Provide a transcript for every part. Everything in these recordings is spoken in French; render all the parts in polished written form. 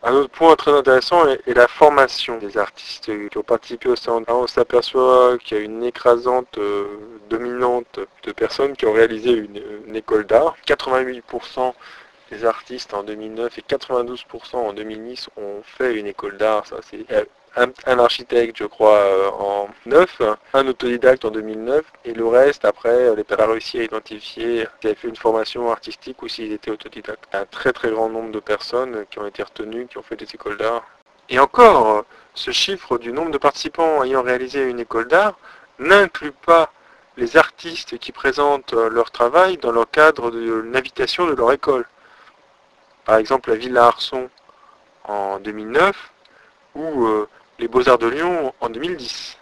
Un autre point très intéressant est la formation des artistes qui ont participé au salon. On s'aperçoit qu'il y a une écrasante dominante de personnes qui ont réalisé une école d'art. 88% des artistes en 2009 et 92% en 2010 ont fait une école d'art. Ça, c'est un architecte, je crois, en 9, un autodidacte en 2009, et le reste, après, les personnes ont réussi à identifier s'ils avaient fait une formation artistique ou s'ils étaient autodidactes. Un très très grand nombre de personnes qui ont été retenues, qui ont fait des écoles d'art. Et encore, ce chiffre du nombre de participants ayant réalisé une école d'art n'inclut pas les artistes qui présentent leur travail dans le cadre de l'invitation de leur école. Par exemple, la Villa Arson en 2009 ou les Beaux-Arts de Lyon en 2010.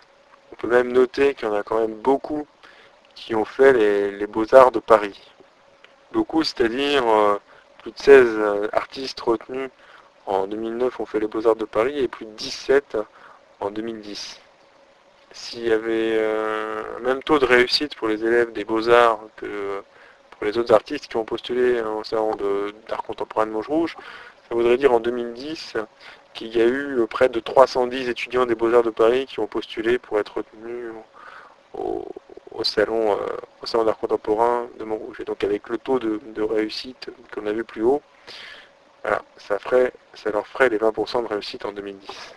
On peut même noter qu'il y en a quand même beaucoup qui ont fait les Beaux-Arts de Paris. Beaucoup, c'est-à-dire plus de 16 artistes retenus en 2009 ont fait les Beaux-Arts de Paris et plus de 17 en 2010. S'il y avait un même taux de réussite pour les élèves des Beaux-Arts que pour les autres artistes qui ont postulé au salon d'art contemporain de Montrouge, ça voudrait dire en 2010 qu'il y a eu près de 310 étudiants des Beaux-Arts de Paris qui ont postulé pour être retenus au salon d'art contemporain de Montrouge. Et donc avec le taux de réussite qu'on a vu plus haut, voilà, ça leur ferait les 20% de réussite en 2010.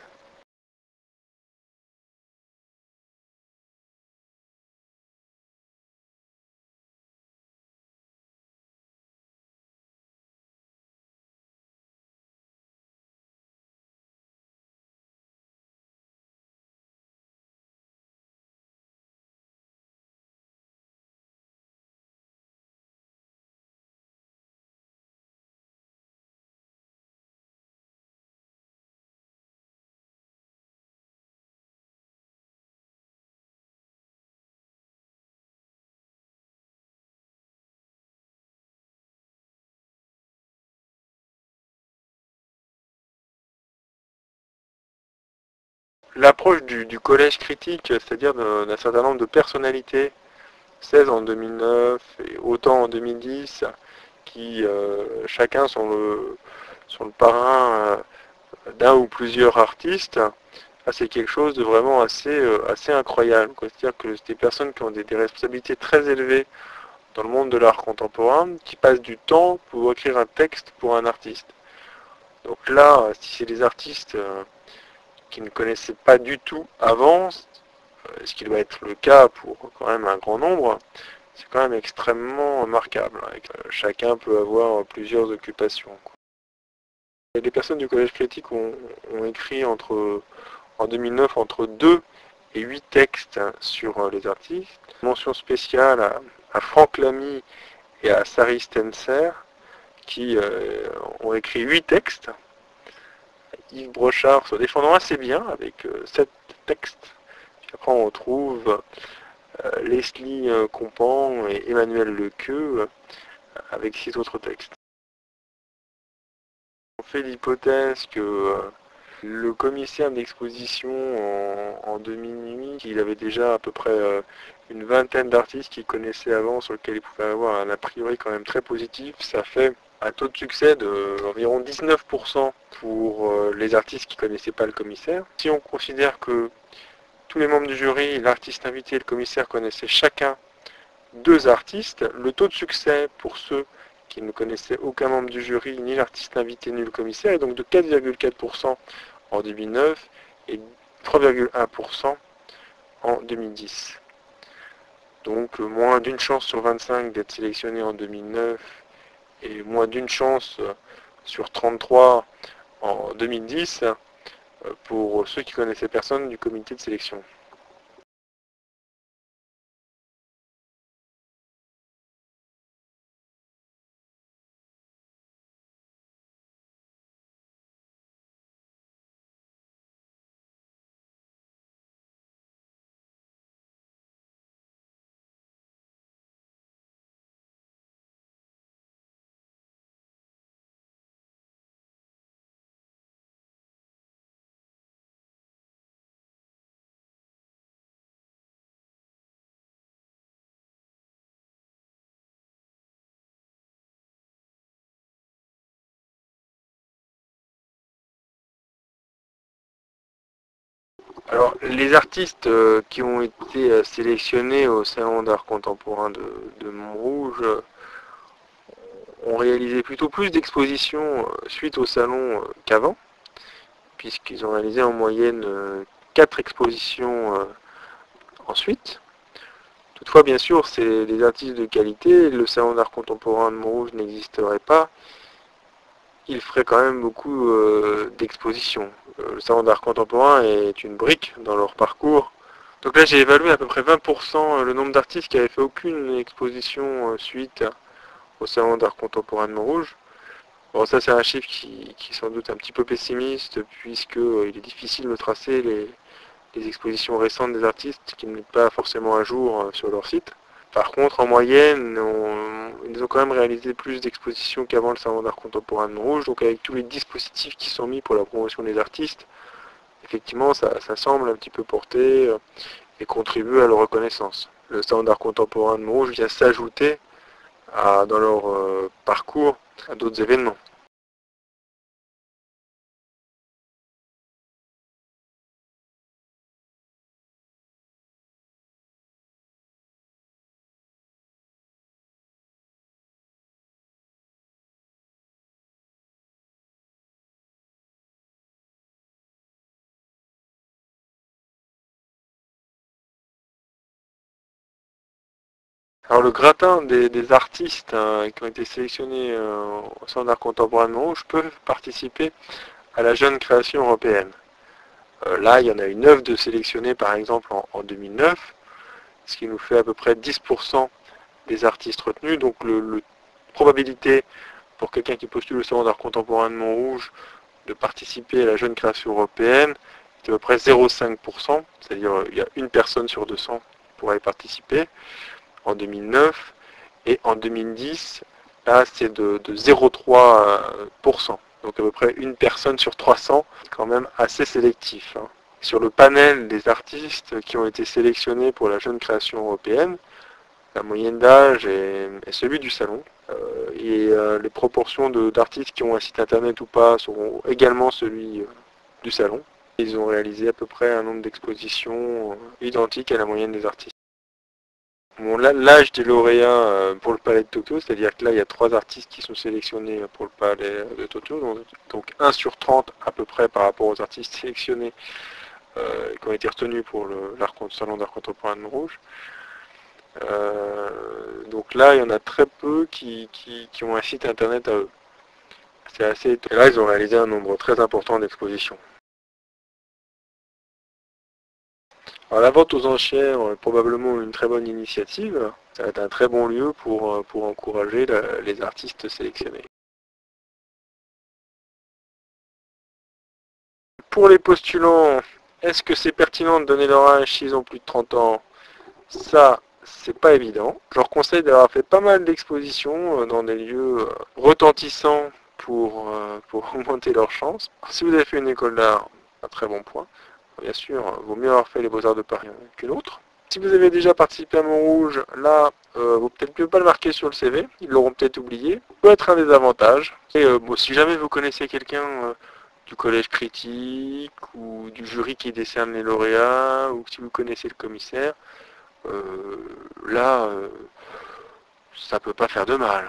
L'approche du collège critique, c'est-à-dire d'un certain nombre de personnalités, 16 en 2009 et autant en 2010, qui chacun sont le parrain d'un ou plusieurs artistes, c'est quelque chose de vraiment assez incroyable. C'est-à-dire que c'est des personnes qui ont des responsabilités très élevées dans le monde de l'art contemporain, qui passent du temps pour écrire un texte pour un artiste. Donc là, si c'est des artistes qui ne connaissaient pas du tout avant, ce qui doit être le cas pour quand même un grand nombre, c'est quand même extrêmement remarquable. Chacun peut avoir plusieurs occupations. Les personnes du collège critique ont écrit en 2009 entre 2 et 8 textes sur les artistes. Mention spéciale à Franck Lamy et à Sari Stenser qui ont écrit 8 textes. Yves Brochard se défendant assez bien avec 7 textes. Puis après on retrouve Leslie Compan et Emmanuel Lequeux avec 6 autres textes. On fait l'hypothèse que le commissaire d'exposition en 2008, il avait déjà à peu près une vingtaine d'artistes qu'il connaissait avant, sur lesquels il pouvait avoir un a priori quand même très positif. Ça fait un taux de succès d'environ 19% pour les artistes qui ne connaissaient pas le commissaire. Si on considère que tous les membres du jury, l'artiste invité et le commissaire connaissaient chacun 2 artistes, le taux de succès pour ceux qui ne connaissaient aucun membre du jury, ni l'artiste invité, ni le commissaire, est donc de 4,4% en 2009 et 3,1% en 2010. Donc moins d'une chance sur 25 d'être sélectionné en 2009 et moins d'une chance sur 33 en 2010 pour ceux qui connaissaient personne du comité de sélection. Alors, les artistes qui ont été sélectionnés au Salon d'art contemporain de Montrouge ont réalisé plutôt plus d'expositions suite au salon qu'avant, puisqu'ils ont réalisé en moyenne 4 expositions ensuite. Toutefois, bien sûr, c'est des artistes de qualité. Le Salon d'art contemporain de Montrouge n'existerait pas. Il ferait quand même beaucoup d'expositions. Le Salon d'art contemporain est une brique dans leur parcours. Donc là, j'ai évalué à peu près 20% le nombre d'artistes qui avaient fait aucune exposition suite au Salon d'art contemporain de Montrouge. Bon, ça, c'est un chiffre qui est sans doute un petit peu pessimiste, puisqu'il est difficile de tracer les expositions récentes des artistes qui ne mettent pas forcément à jour sur leur site. Par contre, en moyenne, ils ont quand même réalisé plus d'expositions qu'avant le Salon d'art contemporain de Montrouge, donc avec tous les dispositifs qui sont mis pour la promotion des artistes, effectivement, ça semble un petit peu porter et contribuer à leur reconnaissance. Le Salon d'art contemporain de Montrouge vient s'ajouter dans leur parcours à d'autres événements. Alors le gratin des artistes qui ont été sélectionnés au Centre d'art contemporain de Montrouge peuvent participer à la jeune création européenne. Là, il y en a eu 9 de sélectionnés par exemple en 2009, ce qui nous fait à peu près 10% des artistes retenus. Donc la probabilité pour quelqu'un qui postule au Salon d'art contemporain de Montrouge de participer à la jeune création européenne est à peu près 0,5%, c'est-à-dire il y a une personne sur 200 qui pourrait y participer en 2009, et en 2010, là c'est de 0,3%. Donc à peu près une personne sur 300, c'est quand même assez sélectif. Sur le panel des artistes qui ont été sélectionnés pour la jeune création européenne, la moyenne d'âge est celui du salon. Les proportions d'artistes qui ont un site internet ou pas seront également celui du salon. Ils ont réalisé à peu près un nombre d'expositions identique à la moyenne des artistes. Bon, l'âge des lauréats pour le Palais de Tokyo, c'est-à-dire que là, il y a 3 artistes qui sont sélectionnés pour le Palais de Tokyo, donc 1 sur 30 à peu près par rapport aux artistes sélectionnés qui ont été retenus pour le Salon d'art contemporain de Montrouge. Donc là, il y en a très peu qui ont un site internet à eux. C'est assez étonnant. Et là, ils ont réalisé un nombre très important d'expositions. Alors la vente aux enchères est probablement une très bonne initiative. Ça va être un très bon lieu pour encourager les artistes sélectionnés. Pour les postulants, est-ce que c'est pertinent de donner leur âge s'ils ont plus de 30 ans? Ça, c'est pas évident. Je leur conseille d'avoir fait pas mal d'expositions dans des lieux retentissants pour augmenter leurs chances. Si vous avez fait une école d'art, un très bon point. Bien sûr, vaut mieux avoir fait les Beaux-Arts de Paris qu'une autre. Si vous avez déjà participé à Montrouge, là, vaut peut-être mieux pas le marquer sur le CV, ils l'auront peut-être oublié. Ça peut être un des avantages. Et bon, si jamais vous connaissez quelqu'un du collège critique ou du jury qui décerne les lauréats, ou si vous connaissez le commissaire, là, ça peut pas faire de mal.